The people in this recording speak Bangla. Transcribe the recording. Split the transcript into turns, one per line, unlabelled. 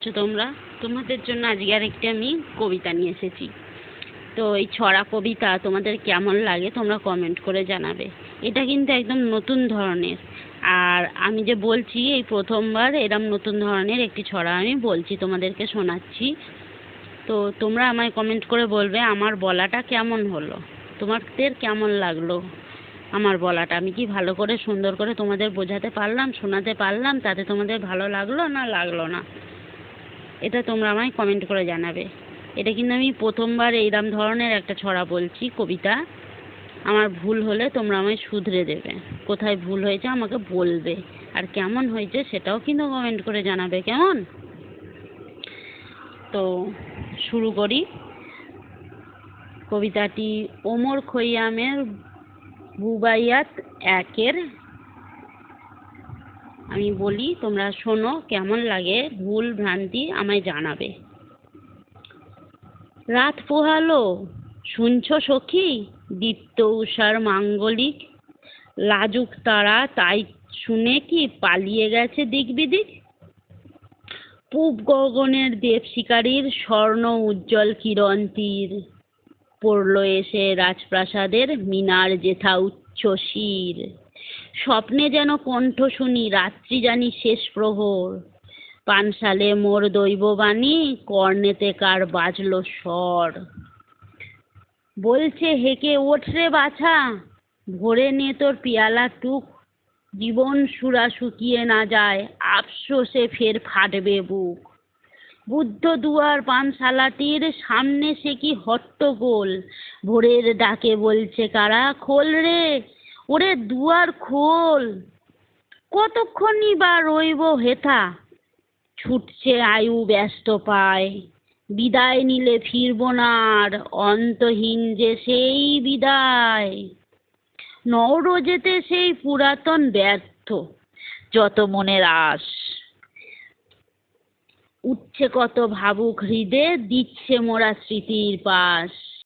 তোমরা তোমাদের জন্য আজকে আরেকটি আমি কবিতা নিয়ে এসেছি। তো এই ছড়া কবিতা তোমাদের কেমন লাগে তোমরা কমেন্ট করে জানাবে। এটা কিন্তু একদম নতুন ধরনের, আর আমি যে বলছি এই প্রথমবার এরম নতুন ধরনের একটি ছড়া আমি বলছি, তোমাদেরকে শোনাচ্ছি। তো তোমরা আমায় কমেন্ট করে বলবে আমার বলাটা কেমন হলো, তোমাদের কেমন লাগলো আমার বলাটা। আমি কি ভালো করে সুন্দর করে তোমাদের বোঝাতে পারলাম, শোনাতে পারলাম, তাতে তোমাদের ভালো লাগলো না লাগলো না, এটা তোমরা আমায় কমেন্ট করে জানাবে। এটা কিন্তু আমি প্রথমবার এইরকম ধরনের একটা ছড়া বলছি, কবিতা। আমার ভুল হলে তোমরা আমায় শুধরে দেবে, কোথায় ভুল হয়েছে আমাকে বলবে, আর কেমন হয়েছে সেটাও কিন্তু কমেন্ট করে জানাবে, কেমন? তো শুরু করি। কবিতাটি ওমর খৈয়ামের রুবাইয়াত একের। আমি বলি, তোমরা শোনো, কেমন লাগে ভুল ভ্রান্তি আমায় জানাবে। রাত পোহালো, শুনছো সখী, দীপ্ত উষার মাঙ্গলিক লাজুক তারা, তাই শুনে কি পালিয়ে গেছে দিক বিদিক। পূব গগনের দেব শিকারীর স্বর্ণ উজ্জ্বল কিরণ তীর পড়ল এসে রাজপ্রাসাদের মিনার যেথা উচ্চ শির। স্বপ্নে যেন কণ্ঠ শুনি, রাত্রি জানি শেষ প্রহর, পানশালে মোর দৈববাণী, কর্ণেতে কার বাজলো স্বর। বলছে হেঁকে ওঠ রে বাছা, ভরে নে তোর পিয়ালা টুক, জীবন সুরা শুকিয়ে না যায়, আফসোসে ফের ফাটবে বুক। বুদ্ধ দুয়ার পানশালাটির সামনে সে কি হট্টগোল, ভোরের ডাকে বলছে কারা, খোল রে ওরে দুয়ার খোল। কতক্ষণই বা রইব হেথা, ছুটছে আয়ু ব্যস্ত পায়, বিদায় নিলে ফিরব না আর, অন্তহীন যে সেই বিদায়। নওরোজেতে সেই পুরাতন ব্যর্থ যত মনের আশ, উঠছে কত ভাবুক হৃদে, দিচ্ছে মোরা স্মৃতির পাশ।